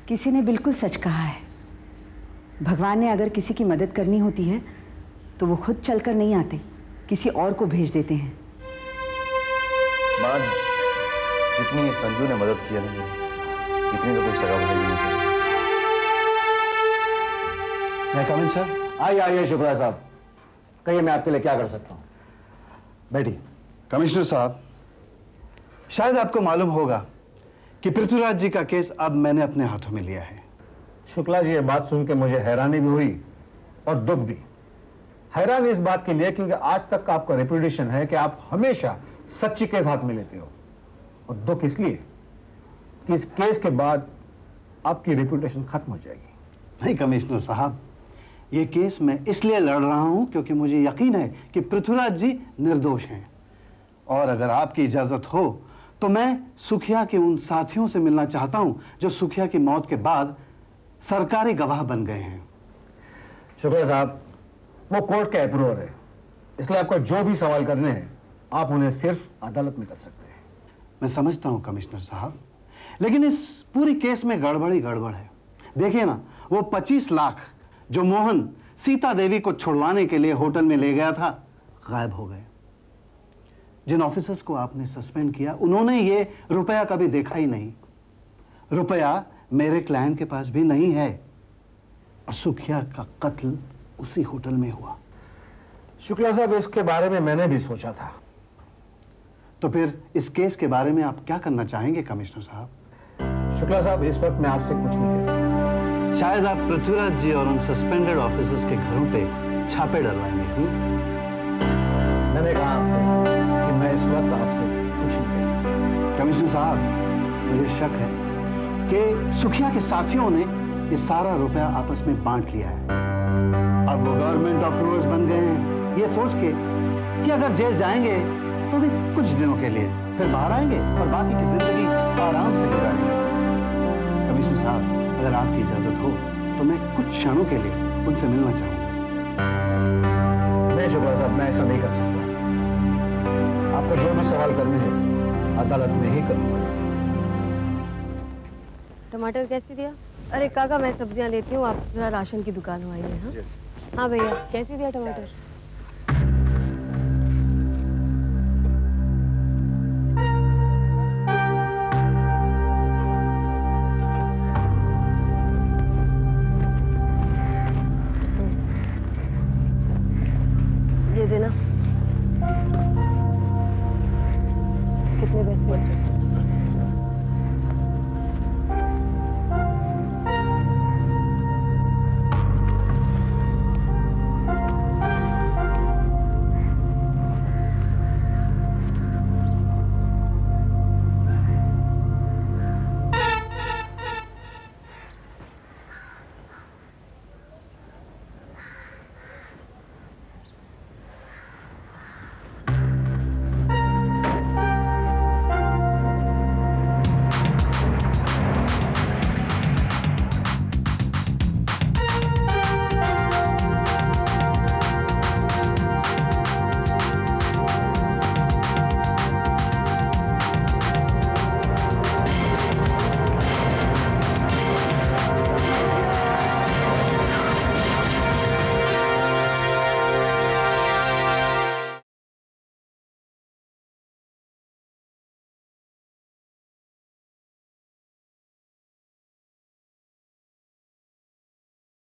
किसी ने बिल्कुल सच कहा है। भगवान ने अगर किसी की मदद करनी होती है तो वो खुद चलकर नहीं आते, किसी और को भेज देते हैं। मां, जितनी संजू ने मदद की है ना मेरी, इतनी तो कोई सगा भगेगी नहीं करी। मैं कम इन सर? आइए शुक्ला साहब, कहिए मैं आपके लिए क्या कर सकता हूँ। बैठिए। कमिश्नर साहब, शायद आपको मालूम होगा कि पृथ्वीराज जी का केस अब मैंने अपने हाथों में लिया है। शुक्ला जी, ये बात सुन के मुझे हैरानी भी हुई और दुख भी। हैरानी इस बात के लिए क्योंकि आज तक का आपका रेपुटेशन है कि आप हमेशा सच्ची केस हाथ में लेते हो, और दुख इसलिए कि इस केस के बाद आपकी रेपुटेशन खत्म हो जाएगी। नहीं कमिश्नर साहब, ये केस मैं इसलिए लड़ रहा हूं क्योंकि मुझे यकीन है कि पृथ्वीराज जी निर्दोष हैं, और अगर आपकी इजाजत हो तो मैं सुखिया के उन साथियों से मिलना चाहता हूं जो सुखिया की मौत के बाद सरकारी गवाह बन गए हैं। शुक्ला साहब, वो कोर्ट का अप्रूवर है, इसलिए आपको जो भी सवाल करने हैं आप उन्हें सिर्फ अदालत में कर सकते हैं। मैं समझता हूं कमिश्नर साहब, लेकिन इस पूरी केस में गड़बड़ ही गड़बड़ है। देखिए ना, वो 25 लाख जो मोहन सीता देवी को छुड़वाने के लिए होटल में ले गया था, गायब हो गए। जिन ऑफिसर्स को आपने सस्पेंड किया, उन्होंने ये रुपया कभी देखा ही नहीं। रुपया मेरे क्लाइंट के पास भी नहीं है, और सुखिया का कत्ल उसी होटल में हुआ। शुक्ला साहब, इसके बारे में मैंने भी सोचा था। तो फिर इस केस के बारे में आप क्या करना चाहेंगे कमिश्नर साहब? शुक्ला साहब, इस वक्त मैं आपसे कुछ नहीं कह सकता। शायद आप पृथ्वीराज जी और उन सस्पेंडेड ऑफिसर्स के घरों पे छापे डलवाएंगे। मैंने कहा आपसे कि मैं इस वक्त आपसे कुछ नहीं कह सकता। कमिश्नर साहब, मुझे शक है कि सुखिया के साथियों ने ये सारा रुपया आपस में बांट लिया है। अब वो गवर्नमेंट अप्रूवर्स बन गए हैं, ये सोच के कि अगर जेल जाएंगे तो भी कुछ दिनों के लिए, फिर बाहर आएंगे और बाकी की जिंदगी आराम से गुजारेंगे। कमिश्नर साहब, अगर आपकी इजाजत हो तो मैं कुछ क्षणों के लिए उनसे मिलना चाहूंगा। नहीं शुक्ला साहब, मैं ऐसा नहीं कर सकता। आपको जो भी सवाल करने हैं अदालत में ही करना पड़ेगा। टमाटर कैसे दिया? अरे काका, मैं सब्जियां लेती हूँ, आप जरा राशन की दुकान में आइए। हाँ हाँ भैया, कैसे दिया टमाटर? ये देना। कितने पैसे?